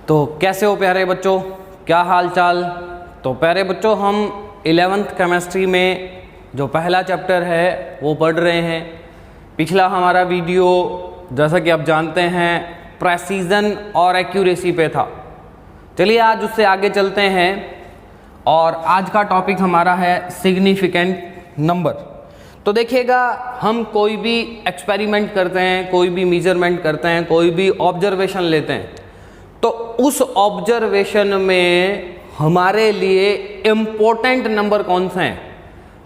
तो कैसे हो प्यारे बच्चों, क्या हाल चाल। तो प्यारे बच्चों, हम 11th केमिस्ट्री में जो पहला चैप्टर है वो पढ़ रहे हैं। पिछला हमारा वीडियो जैसा कि आप जानते हैं प्रेसीजन और एक्यूरेसी पे था। चलिए आज उससे आगे चलते हैं और आज का टॉपिक हमारा है सिग्निफिकेंट नंबर। तो देखिएगा, हम कोई भी एक्सपेरिमेंट करते हैं, कोई भी मेजरमेंट करते हैं, कोई भी ऑब्जर्वेशन लेते हैं, तो उस ऑब्जर्वेशन में हमारे लिए इम्पोर्टेंट नंबर कौन से हैं,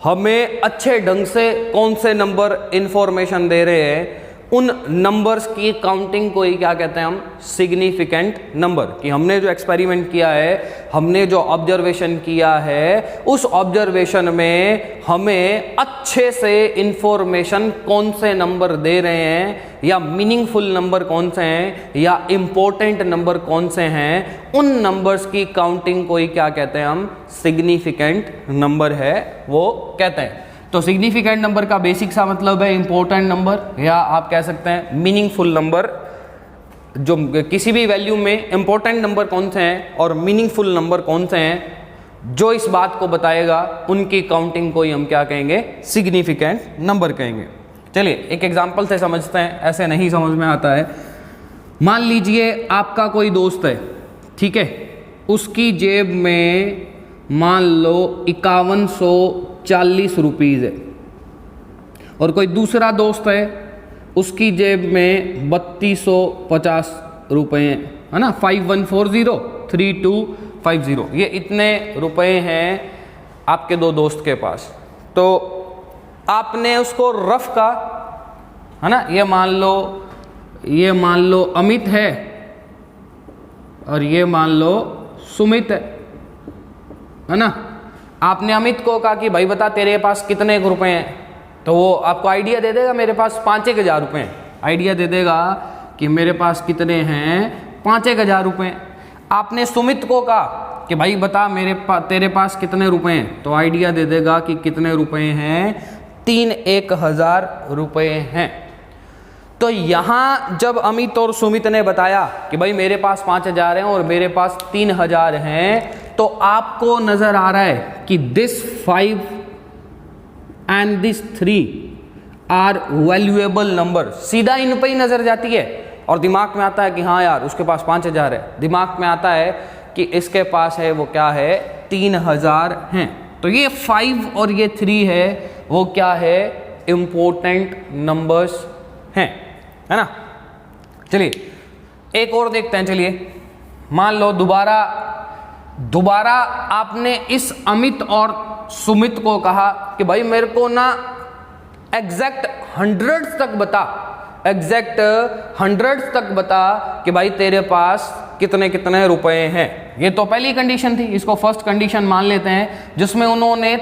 हमें अच्छे ढंग से कौन से नंबर इंफॉर्मेशन दे रहे हैं, उन नंबर्स की काउंटिंग को ही क्या कहते हैं हम, सिग्निफिकेंट नंबर। कि हमने जो एक्सपेरिमेंट किया है, हमने जो ऑब्जर्वेशन किया है, उस ऑब्जर्वेशन में हमें अच्छे से इंफॉर्मेशन कौन से नंबर दे रहे हैं, या मीनिंगफुल नंबर कौन से हैं, या इम्पोर्टेंट नंबर कौन से हैं, उन नंबर्स की काउंटिंग को ही क्या कहते हैं हम, सिग्निफिकेंट नंबर है वो कहते हैं। तो सिग्निफिकेंट नंबर का बेसिक सा मतलब है इंपॉर्टेंट नंबर, या आप कह सकते हैं मीनिंगफुल नंबर। जो किसी भी वैल्यू में इंपॉर्टेंट नंबर कौन से हैं और मीनिंगफुल नंबर कौन से हैं, जो इस बात को बताएगा, उनकी काउंटिंग को ही हम क्या कहेंगे, सिग्निफिकेंट नंबर कहेंगे। चलिए एक एग्जांपल से समझते हैं, ऐसे नहीं समझ में आता है। मान लीजिए आपका कोई दोस्त है, ठीक है, उसकी जेब में मान लो 5140 रुपीज़ है, और कोई दूसरा दोस्त है उसकी जेब में 3250 रुपये हैं, है ना, 51403250, ये इतने रुपए हैं आपके दो दोस्त के पास। तो आपने उसको रफ का, है ना, ये मान लो अमित है और ये मान लो सुमित है ना। आपने अमित को कहा कि भाई बता तेरे पास कितने रुपए हैं, तो वो आपको आइडिया दे देगा मेरे पास 5,000 रुपये हैं, आइडिया दे देगा कि मेरे पास कितने हैं, 5,000 रुपये। आपने सुमित को कहा कि भाई बता तेरे पास कितने रुपए हैं, तो आइडिया दे देगा कि कितने रुपए हैं, 1,000 रुपये हैं। तो यहाँ जब अमित और सुमित ने बताया कि भाई मेरे पास 5,000 हैं और मेरे पास 3,000 हैं, तो आपको नजर आ रहा है कि this 5 and this 3 are valuable number. सीधा इन पे ही नजर जाती है और दिमाग में आता है कि हाँ यार उसके पास 5,000 है, दिमाग में आता है कि इसके पास है वो क्या है, 3,000 हैं। तो ये 5 और ये 3 है वो क्या है, इंपॉर्टेंट नंबर्स हैं, है ना। चलिए एक और देखते हैं। चलिए मान लो दोबारा आपने इस अमित और सुमित को कहा कि भाई मेरे को ना एग्जैक्ट हंड्रेड्स तक बता कि भाई तेरे पास कितने रुपए हैं। ये तो पहली कंडीशन थी, इसको फर्स्ट कंडीशन मान लेते हैं, जिसमें उन्होंने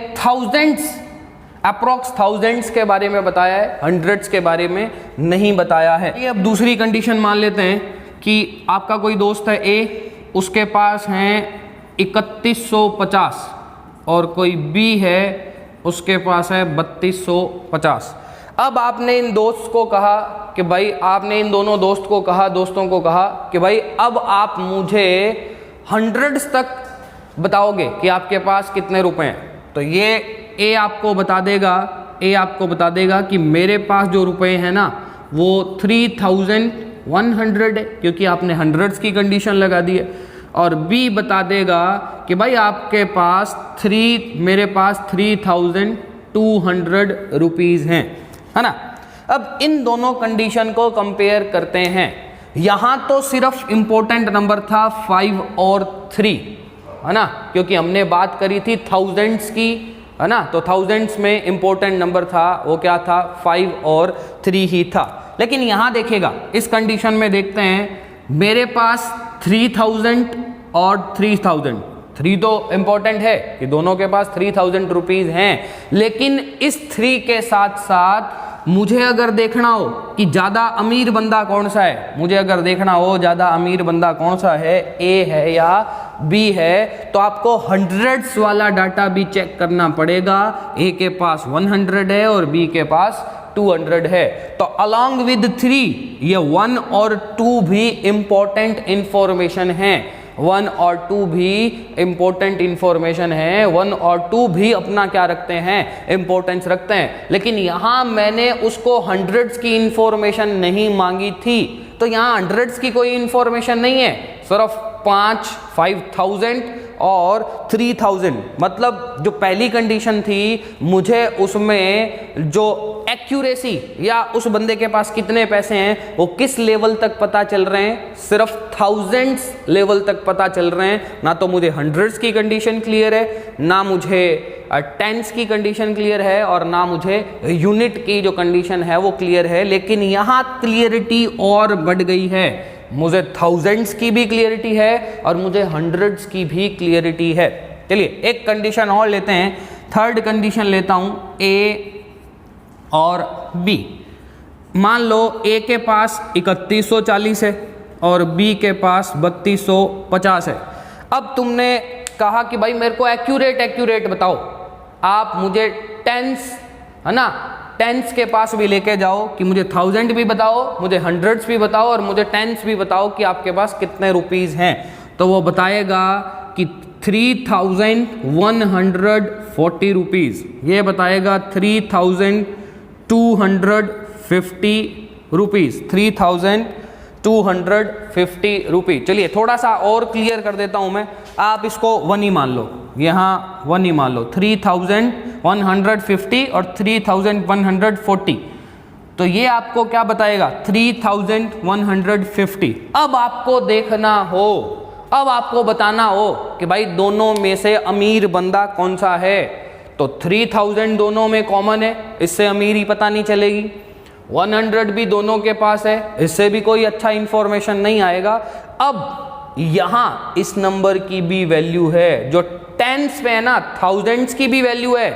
अप्रॉक्स थाउजेंड्स के बारे में बताया है, हंड्रेड्स के बारे में नहीं बताया है। ये अब दूसरी कंडीशन मान लेते हैं कि आपका कोई दोस्त है ए, उसके पास हैं 3150, और कोई बी है उसके पास है 3250। अब आपने इन दोस्तों को कहा कि भाई अब आप मुझे हंड्रेड्स तक बताओगे कि आपके पास कितने रुपए हैं। तो ये ए आपको बता देगा कि मेरे पास जो रुपए हैं ना वो 3,100 है, क्योंकि आपने हंड्रेड्स की कंडीशन लगा दी है। और बी बता देगा कि भाई आपके पास मेरे पास 3,200 रुपीज़ हैं, है ना। अब इन दोनों कंडीशन को कंपेयर करते हैं। यहाँ तो सिर्फ इंपॉर्टेंट नंबर था 5 और 3, है ना, क्योंकि हमने बात करी थी थाउजेंड्स की, है ना। तो थाउजेंड्स में इंपॉर्टेंट नंबर था वो क्या था, 5 और 3 ही था। लेकिन यहाँ देखेगा, इस कंडीशन में देखते हैं, मेरे पास 3,000 और 3,000, 3 तो इंपॉर्टेंट है कि दोनों के पास 3,000 रुपीज़ हैं, लेकिन इस 3 के साथ साथ मुझे अगर देखना हो कि ज़्यादा अमीर बंदा कौन सा है, ए है या बी है, तो आपको हंड्रेड्स वाला डाटा भी चेक करना पड़ेगा। ए के पास 100 है और बी के पास 200 है। तो अलॉन्ग विद 3 ये 1 और 2 भी इंपॉर्टेंट इंफॉर्मेशन है, 1 और 2 भी इंपॉर्टेंट इंफॉर्मेशन है, 1 और 2 भी अपना क्या रखते हैं, इंपॉर्टेंस रखते हैं। लेकिन यहां मैंने उसको हंड्रेड्स की इंफॉर्मेशन नहीं मांगी थी, तो यहां हंड्रेड्स की कोई इंफॉर्मेशन नहीं है, सिर्फ 5000 और 3000। मतलब जो पहली कंडीशन थी मुझे उसमें जो एक्यूरेसी या उस बंदे के पास कितने पैसे हैं वो किस लेवल तक पता चल रहे हैं, सिर्फ थाउजेंड्स लेवल तक पता चल रहे हैं। ना तो मुझे हंड्रेड्स की कंडीशन क्लियर है, ना मुझे टेंस की कंडीशन क्लियर है, और ना मुझे यूनिट की जो कंडीशन है वो क्लियर है। लेकिन यहां क्लियरिटी और बढ़ गई है, मुझे थाउजेंड्स की भी क्लियरिटी है और मुझे हंड्रेड्स की भी क्लियरिटी है। चलिए एक कंडीशन और लेते हैं, थर्ड कंडीशन लेता हूं, ए और बी। मान लो ए के पास 3140 है और बी के पास 3250 है। अब तुमने कहा कि भाई मेरे को एक्यूरेट बताओ, आप मुझे टेंस, है ना, टेंस के पास भी लेके जाओ कि मुझे 1000 भी बताओ, मुझे हंड्रेड्स भी बताओ और मुझे टेंस भी बताओ कि आपके पास कितने रुपीस हैं। तो वो बताएगा कि 3140 रुपीज, ये बताएगा 3250 रुपीज, 3250 रुपीज। चलिए थोड़ा सा और क्लियर कर देता हूं मैं, आप इसको 1 ही मान लो, यहाँ 1 ही मान लो, 3150 और 3140। तो ये आपको क्या बताएगा, 3150। अब आपको देखना हो, अब आपको बताना हो कि भाई दोनों में से अमीर बंदा कौन सा है। तो 3000 दोनों में कॉमन है, इससे अमीर ही पता नहीं चलेगी। 100 भी दोनों के पास है, इससे भी कोई अच्छा इंफॉर्मेशन नहीं आएगा। अब यहां इस नंबर की भी वैल्यू है, जो टेंस पे है ना, थाउजेंड्स की भी वैल्यू है,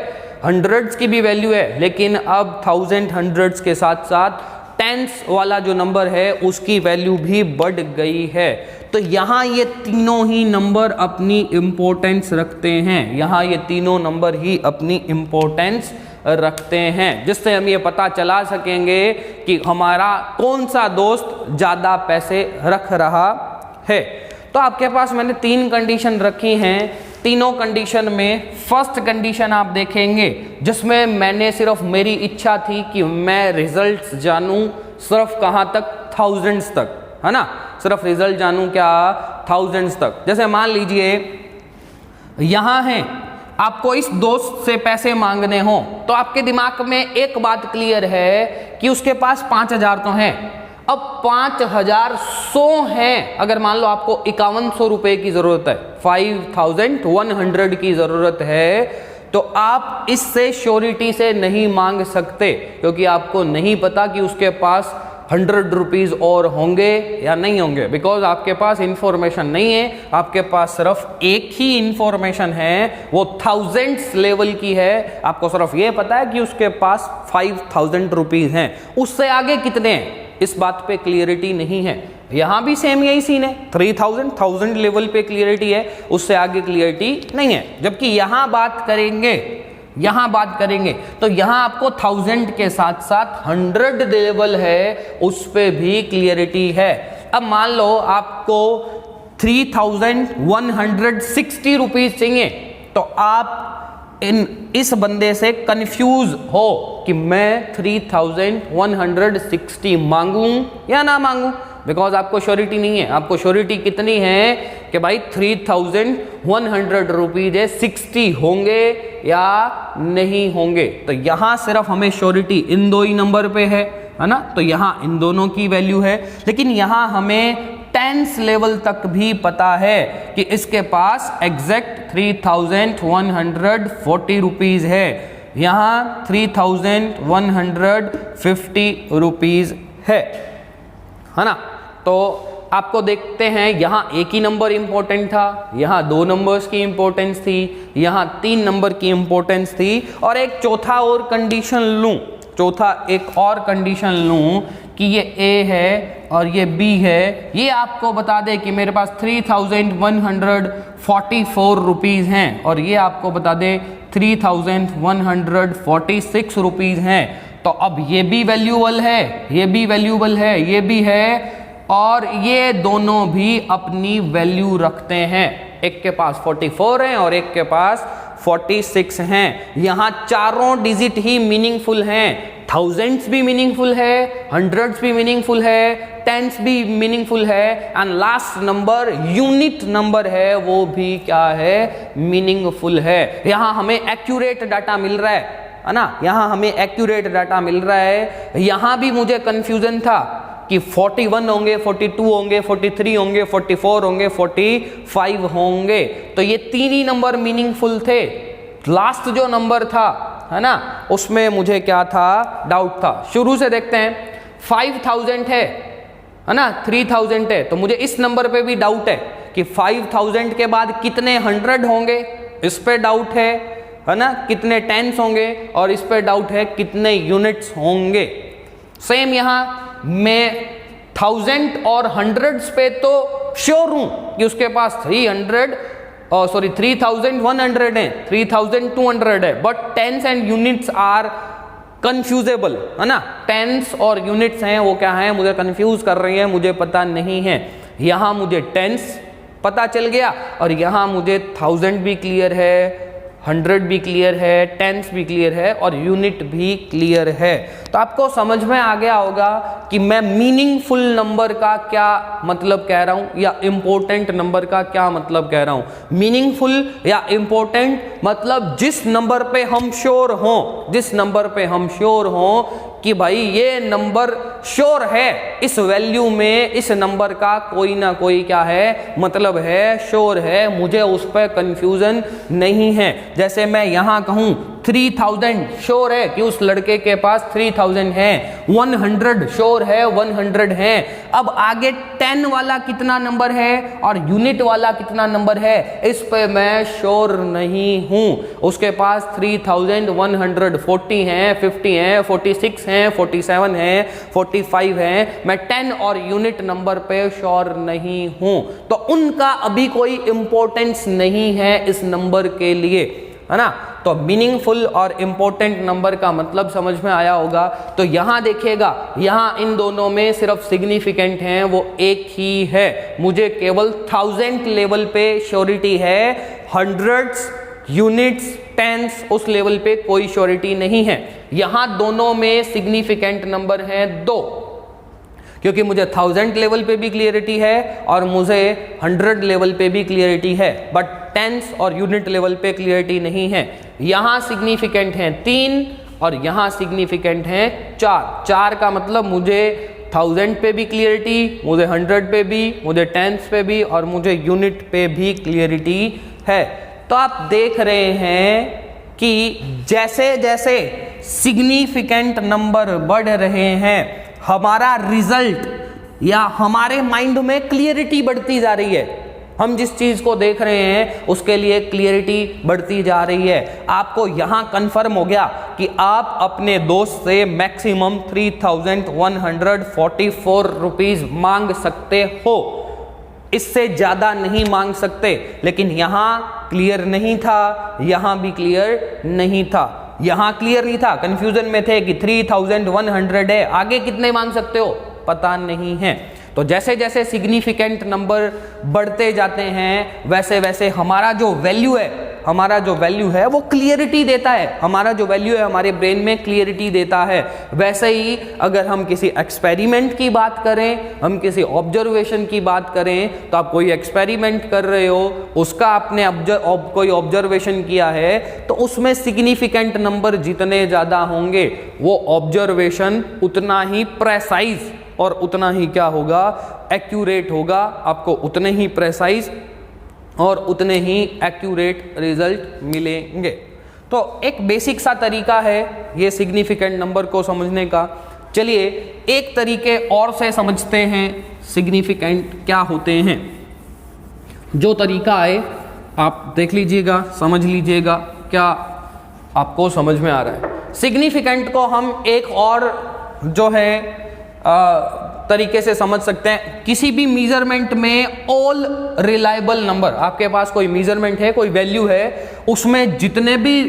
हंड्रेड्स की भी वैल्यू है, लेकिन अब 1000 हंड्रेड्स के साथ साथ टेंस वाला जो नंबर है उसकी वैल्यू भी बढ़ गई है। तो यहां ये तीनों ही नंबर अपनी इंपॉर्टेंस रखते हैं, यहां ये तीनों नंबर ही अपनी इंपॉर्टेंस रखते हैं, जिससे हम ये पता चला सकेंगे कि हमारा कौन सा दोस्त ज्यादा पैसे रख रहा है। तो आपके पास मैंने 3 कंडीशन रखी हैं, तीनों कंडीशन में फर्स्ट कंडीशन आप देखेंगे जिसमें मैंने सिर्फ, मेरी इच्छा थी कि मैं रिजल्ट्स जानूं सिर्फ कहां तक, थाउजेंड्स तक, है ना, सिर्फ रिजल्ट जानूं क्या, थाउजेंड्स तक। जैसे मान लीजिए यहां है, आपको इस दोस्त से पैसे मांगने हो तो आपके दिमाग में एक बात क्लियर है कि उसके पास 5000 तो हैं। अब 5100 हैं, अगर मान लो आपको 5100 रुपए की जरूरत है, 5100 की जरूरत है, तो आप इससे श्योरिटी से नहीं मांग सकते, क्योंकि आपको नहीं पता कि उसके पास 100 रुपीज और होंगे या नहीं होंगे, बिकॉज आपके पास इंफॉर्मेशन नहीं है। आपके पास सिर्फ एक ही इंफॉर्मेशन है, वो थाउजेंड्स लेवल की है। आपको सिर्फ ये पता है कि उसके पास 5000 रुपीज हैं, उससे आगे कितने हैं इस बात पे क्लियरिटी नहीं है। यहां भी सेम यही सीन है, 1000 लेवल पे क्लियरिटी है, उससे आगे क्लियरिटी नहीं है। जबकि यहां बात करेंगे तो यहां आपको 1000 के साथ साथ 100 लेवल है, उस पे भी क्लियरिटी है। अब मान लो आपको 3160 रुपीज चाहिए, तो आप इस बंदे से कंफ्यूज हो कि मैं 3160 मांगूं या ना मांगूं, बिकॉज आपको श्योरिटी नहीं है। आपको श्योरिटी कितनी है कि भाई 3100 रुपीज है, 60 होंगे या नहीं होंगे। तो यहां सिर्फ हमें श्योरिटी इन 2 ही नंबर पे है ना, तो यहां इन दोनों की वैल्यू है। लेकिन यहां हमें टेंस लेवल तक भी पता है कि इसके पास एग्जैक्ट 3140 रुपीज है, यहां 3150 रुपीज है ना। तो आपको देखते हैं, यहां एक ही नंबर इंपॉर्टेंट था, यहां 2 नंबर्स की इंपॉर्टेंस थी, यहां 3 नंबर की इंपॉर्टेंस थी, और एक चौथा और कंडीशन लूं कि ये A है और ये B है, ये आपको बता दे कि मेरे पास 3144 रुपीज हैं, और ये आपको बता दे 3146 रुपीज हैं। तो अब ये भी वैल्यूएबल है, ये भी वैल्यूएबल है, ये भी है, और ये दोनों भी अपनी वैल्यू रखते हैं। एक के पास 44 है और एक के पास 46 हैं। यहाँ चारों डिजिट ही मीनिंगफुल हैं। थाउजेंड्स भी मीनिंगफुल है, हंड्रेड्स भी मीनिंगफुल है, टेंस भी मीनिंगफुल है, and last number unit number है वो भी क्या है, मीनिंगफुल है। यहाँ हमें एक्यूरेट डाटा मिल रहा है ना, यहाँ हमें एक्यूरेट डाटा मिल रहा है। यहाँ भी मुझे कंफ्यूजन था कि 41 होंगे, 42 होंगे, 43 होंगे, 44 होंगे, 45 होंगे, तो ये तीन ही नंबर मीनिंगफुल थे। लास्ट जो नंबर था है ना, उसमें मुझे क्या था, डाउट था। शुरू से देखते हैं, 5000 है ना, 3000 है, तो मुझे इस नंबर पे भी डाउट है कि 5000 के बाद कितने 100 होंगे, इस पे डाउट है ना, कितने टेंस होंगे, और इस पे डाउट है कितने यूनिट्स होंगे। सेम यहाँ मैं 1000 और 100 पे तो श्योर हूं कि उसके पास 3100 है, 3200 है, but tens and units are confusable है ना। टेंस और यूनिट्स हैं वो क्या है, मुझे कंफ्यूज कर रही है, मुझे पता नहीं है। यहाँ मुझे टेंस पता चल गया और यहाँ मुझे 1000 भी क्लियर है, 100 भी क्लियर है, टेंस भी क्लियर है और यूनिट भी क्लियर है। तो आपको समझ में आ गया होगा कि मैं मीनिंगफुल नंबर का क्या मतलब कह रहा हूं या इंपॉर्टेंट नंबर का क्या मतलब कह रहा हूं। मीनिंगफुल या इंपॉर्टेंट मतलब जिस नंबर पे हम श्योर हों, जिस नंबर पे हम श्योर हों कि भाई ये नंबर श्योर है, इस वैल्यू में इस नंबर का कोई ना कोई क्या है मतलब है, श्योर है, मुझे उस पर कंफ्यूजन नहीं है। जैसे मैं यहां कहूं 3000 श्योर है कि उस लड़के के पास 3000 है, 100 श्योर है 100 है। अब आगे 10 वाला कितना नंबर है और यूनिट वाला कितना नंबर है, इस पे मैं श्योर नहीं हूं। उसके पास 3140 हैं, 50 हैं, 46 हैं, 47 हैं, 45 हैं, मैं 10 और यूनिट नंबर पे श्योर नहीं हूं, तो उनका अभी कोई इंपॉर्टेंस नहीं है इस नंबर के लिए, है ना। तो मीनिंगफुल और इंपॉर्टेंट नंबर का मतलब समझ में आया होगा। तो यहां देखिएगा, यहां इन दोनों में सिर्फ सिग्निफिकेंट हैं वो एक ही है, मुझे केवल 1000 लेवल पे श्योरिटी है, हंड्रेड्स, यूनिट्स, टेंस उस लेवल पे कोई श्योरिटी नहीं है। यहां दोनों में सिग्निफिकेंट नंबर हैं 2, क्योंकि मुझे 1000 लेवल पे भी क्लियरिटी है और मुझे 100 लेवल पे भी क्लियरिटी है, बट टेंस और यूनिट लेवल पे क्लियरिटी नहीं है। यहां सिग्निफिकेंट हैं 3 और यहां सिग्निफिकेंट हैं 4। 4 का मतलब मुझे 1000 पे भी क्लियरिटी, मुझे 100 पे भी, मुझे टेंस पे भी और मुझे यूनिट पे भी क्लियरिटी है। तो आप देख रहे हैं कि जैसे जैसे सिग्निफिकेंट नंबर बढ़ रहे हैं, हमारा रिजल्ट या हमारे माइंड में क्लियरिटी बढ़ती जा रही है। हम जिस चीज को देख रहे हैं उसके लिए क्लियरिटी बढ़ती जा रही है। आपको यहां कंफर्म हो गया कि आप अपने दोस्त से मैक्सिमम 3144 रुपीज मांग सकते हो, इससे ज्यादा नहीं मांग सकते। लेकिन यहां क्लियर नहीं था, यहां भी क्लियर नहीं था। यहां क्लियर नहीं था, कंफ्यूजन में थे कि 3100 है, आगे कितने मांग सकते हो पता नहीं है। तो जैसे जैसे सिग्निफिकेंट नंबर बढ़ते जाते हैं वैसे वैसे हमारा जो वैल्यू है वो क्लियरिटी देता है, हमारा जो वैल्यू है हमारे ब्रेन में क्लियरिटी देता है। वैसे ही अगर हम किसी एक्सपेरिमेंट की बात करें, हम किसी ऑब्जर्वेशन की बात करें, तो आप कोई एक्सपेरिमेंट कर रहे हो, उसका आपने कोई ऑब्जर्वेशन किया है, तो उसमें सिग्निफिकेंट नंबर जितने ज़्यादा होंगे वो ऑब्जर्वेशन उतना ही प्रेसाइज और उतना ही क्या होगा, एक्यूरेट होगा। आपको उतने ही प्रेसाइज और उतने ही एक्यूरेट रिजल्ट मिलेंगे। तो एक बेसिक सा तरीका है ये सिग्निफिकेंट नंबर को समझने का। चलिए एक तरीके और से समझते हैं सिग्निफिकेंट क्या होते हैं। जो तरीका है आप देख लीजिएगा, समझ लीजिएगा क्या आपको समझ में आ रहा है। सिग्निफिकेंट को हम एक और जो है तरीके से समझ सकते हैं। किसी भी मेजरमेंट में ऑल रिलायबल नंबर, आपके पास कोई मेजरमेंट है, कोई वैल्यू है, उसमें जितने भी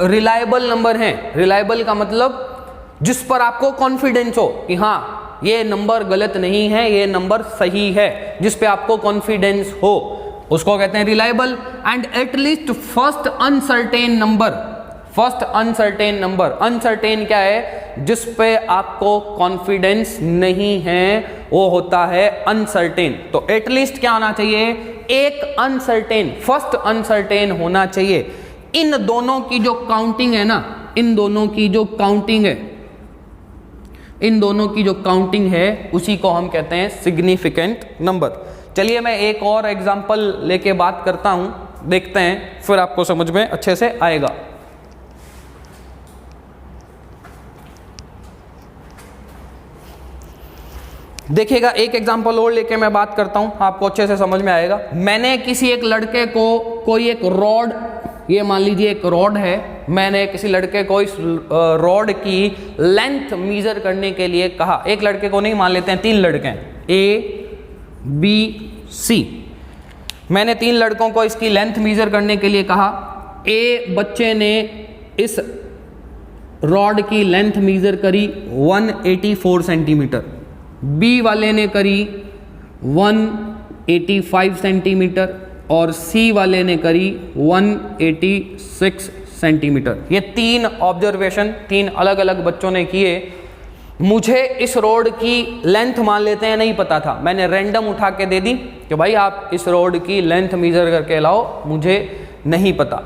रिलायबल नंबर हैं, रिलायबल का मतलब जिस पर आपको कॉन्फिडेंस हो कि हाँ ये नंबर गलत नहीं है, ये नंबर सही है, जिस पे आपको कॉन्फिडेंस हो, उसको कहते हैं reliable. And at least first uncertain number, first uncertain number, uncertain क्या है, जिस पे आपको कॉन्फिडेंस नहीं है, वो होता है अनसर्टेन। तो एटलीस्ट क्या होना चाहिए, एक अनसर्टेन, फर्स्ट अनसर्टेन होना चाहिए। इन दोनों की जो काउंटिंग है ना, इन दोनों की जो काउंटिंग है, इन दोनों की जो काउंटिंग है उसी को हम कहते हैं सिग्निफिकेंट नंबर। चलिए मैं एक और एग्जांपल लेके बात करता हूं, देखते हैं, फिर आपको समझ में अच्छे से आएगा। देखिएगा, एक एग्जांपल और लेके मैं बात करता हूं, आपको अच्छे से समझ में आएगा। मैंने किसी एक लड़के को कोई एक रॉड, ये मान लीजिए एक रॉड है, मैंने किसी लड़के को इस रॉड की लेंथ मीजर करने के लिए कहा। एक लड़के को नहीं, मान लेते हैं 3 लड़के हैं, A B C। मैंने 3 लड़कों को इसकी लेंथ मीजर करने के लिए कहा। A बच्चे ने इस रॉड की लेंथ मीजर करी 184 सेंटीमीटर, B वाले ने करी 185 सेंटीमीटर और C वाले ने करी 186 सेंटीमीटर। ये 3 ऑब्जर्वेशन 3 अलग अलग बच्चों ने किए। मुझे इस रोड की लेंथ, मान लेते हैं, नहीं पता था, मैंने रैंडम उठा के दे दी कि भाई आप इस रोड की लेंथ मीजर करके लाओ, मुझे नहीं पता।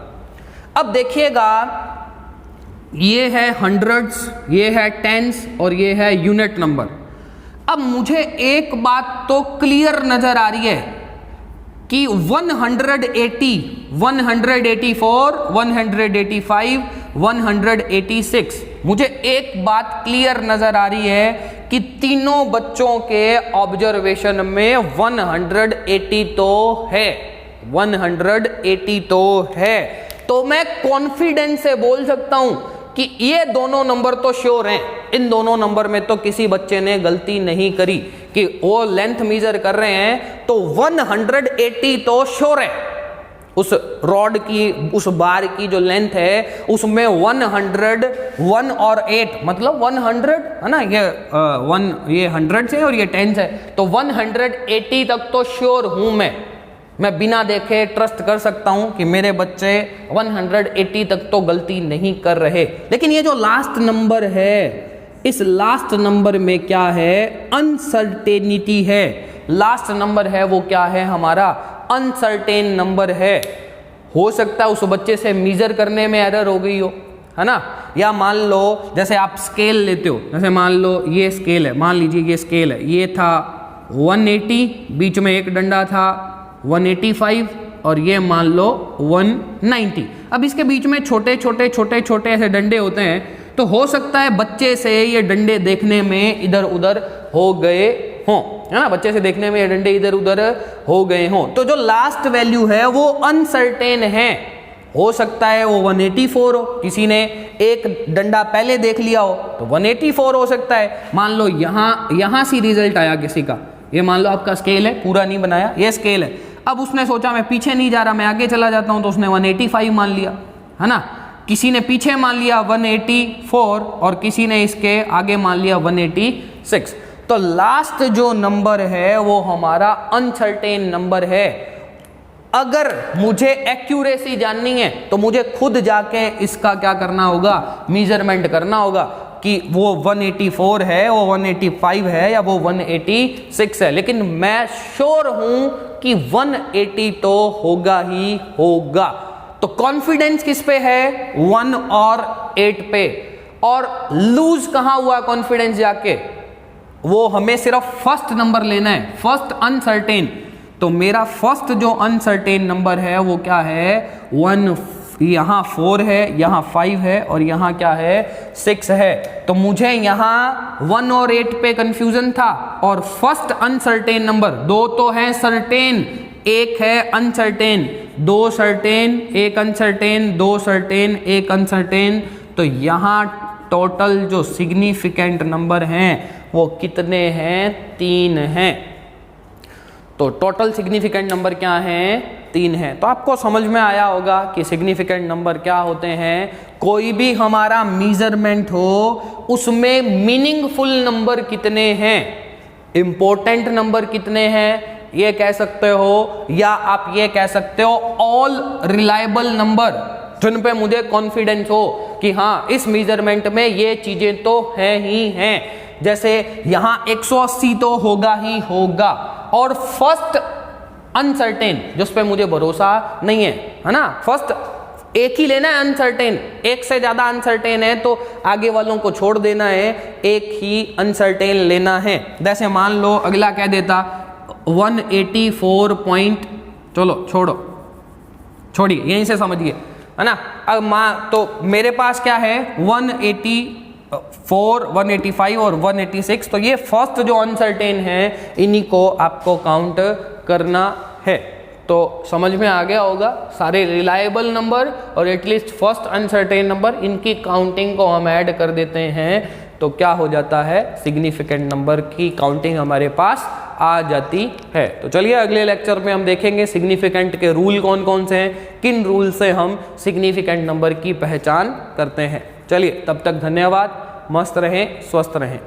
अब देखिएगा, ये है हंड्रेड्स, ये है टेंस और ये है यूनिट नंबर। अब मुझे एक बात तो क्लियर नजर आ रही है कि 180, 184, 185, 186, मुझे एक बात क्लियर नजर आ रही है कि तीनों बच्चों के ऑब्जर्वेशन में 180 तो है, 180 तो है। तो मैं कॉन्फिडेंस से बोल सकता हूं कि ये दोनों नंबर तो श्योर हैं, इन दोनों नंबर में तो किसी बच्चे ने गलती नहीं करी कि वो लेंथ मीजर कर रहे हैं, तो 180 तो श्योर है। उस रॉड की, उस बार की जो लेंथ है उसमें 1 और 8 मतलब 100 है ना, ये 100 से और ये 10 से, तो 180 तक तो श्योर हूं मैं बिना देखे ट्रस्ट कर सकता हूं कि मेरे बच्चे 180 तक तो गलती नहीं कर रहे। लेकिन ये जो लास्ट नंबर है, इस लास्ट नंबर में क्या है, अनसर्टेनिटी है। लास्ट नंबर है वो क्या है, हमारा अनसर्टेन नंबर है। हो सकता है उस बच्चे से मीजर करने में एरर हो गई हो, है ना, या मान लो जैसे आप स्केल लेते हो, जैसे मान लो ये स्केल है, मान लीजिए ये स्केल है, ये था 180, बीच में एक डंडा था 185 और ये मान लो 190। अब इसके बीच में छोटे छोटे ऐसे डंडे होते हैं, तो हो सकता है बच्चे से ये डंडे देखने में इधर उधर हो गए हों, है ना, बच्चे से देखने में ये डंडे इधर उधर हो गए हों। तो जो लास्ट वैल्यू है वो अनसर्टेन है। हो सकता है वो 184 हो, किसी ने एक डंडा पहले देख लिया हो तो 184 हो सकता है। मान लो यहां से रिजल्ट आया किसी का, ये मान लो आपका स्केल है, पूरा नहीं बनाया, ये स्केल है। अब उसने सोचा मैं पीछे नहीं जा रहा, मैं आगे चला जाता हूं, तो उसने 185 मान लिया, है ना। किसी ने पीछे मान लिया 184 और किसी ने इसके आगे मान लिया 186। तो लास्ट जो नंबर है वो हमारा अनसर्टेन नंबर है। अगर मुझे एक्यूरेसी जाननी है तो मुझे खुद जाके इसका क्या करना होगा, मेजरमेंट करना होगा कि वो 184 है, वो 185 है या वो 186 है। लेकिन मैं श्योर हूं कि 180 तो होगा ही होगा। तो कॉन्फिडेंस किस पे है, 1 और 8 पे। और लूज कहां हुआ कॉन्फिडेंस जाके, वो हमें सिर्फ फर्स्ट नंबर लेना है, फर्स्ट अनसर्टेन। तो मेरा फर्स्ट जो अनसर्टेन नंबर है वो क्या है, 1, यहाँ 4 है, यहाँ 5 है और यहाँ क्या है, 6 है। तो मुझे यहाँ 1 और 8 पे कंफ्यूजन था। और फर्स्ट अनसर्टेन नंबर, 2 तो है सर्टेन, 1 है uncertain, 2 certain, 1 uncertain, 2 certain, 1 uncertain. तो यहाँ टोटल जो सिग्निफिकेंट नंबर हैं वो कितने हैं, 3 हैं। तो टोटल सिग्निफिकेंट नंबर क्या हैं, 3 है। तो आपको समझ में आया होगा कि सिग्निफिकेंट नंबर क्या होते हैं। कोई भी हमारा मेजरमेंट हो उसमें मीनिंगफुल नंबर कितने हैं, इंपॉर्टेंट नंबर कितने हैं ये कह सकते हो, या आप ये कह सकते हो ऑल रिलायबल नंबर, जिन पे मुझे कॉन्फिडेंस हो कि हाँ इस मेजरमेंट में ये चीजें तो हैं ही हैं। जैसे यहां 180 तो होगा ही होगा, और फर्स्ट अनसर्टेन जिस पे मुझे भरोसा नहीं है ना, फर्स्ट एक ही लेना है अनसर्टेन, एक से ज्यादा अनसर्टेन है तो आगे वालों को छोड़ देना है, एक ही अनसर्टेन लेना है। जैसे मान लो अगला कह देता 184 पॉइंट, चलो छोड़िए यहीं से समझिए है ना। अब तो मेरे पास क्या है 184, 185 और 186, तो ये फर्स्ट जो अनसर्टेन है इन्हीं को आपको काउंट करना है। तो समझ में आ गया होगा, सारे रिलायबल नंबर और एटलीस्ट फर्स्ट अनसर्टेन नंबर, इनकी काउंटिंग को हम ऐड कर देते हैं तो क्या हो जाता है, सिग्निफिकेंट नंबर की काउंटिंग हमारे पास आ जाती है। तो चलिए अगले लेक्चर में हम देखेंगे सिग्निफिकेंट के रूल कौन कौन से हैं, किन रूल से हम सिग्निफिकेंट नंबर की पहचान करते हैं। चलिए तब तक धन्यवाद, मस्त रहें, स्वस्थ रहें।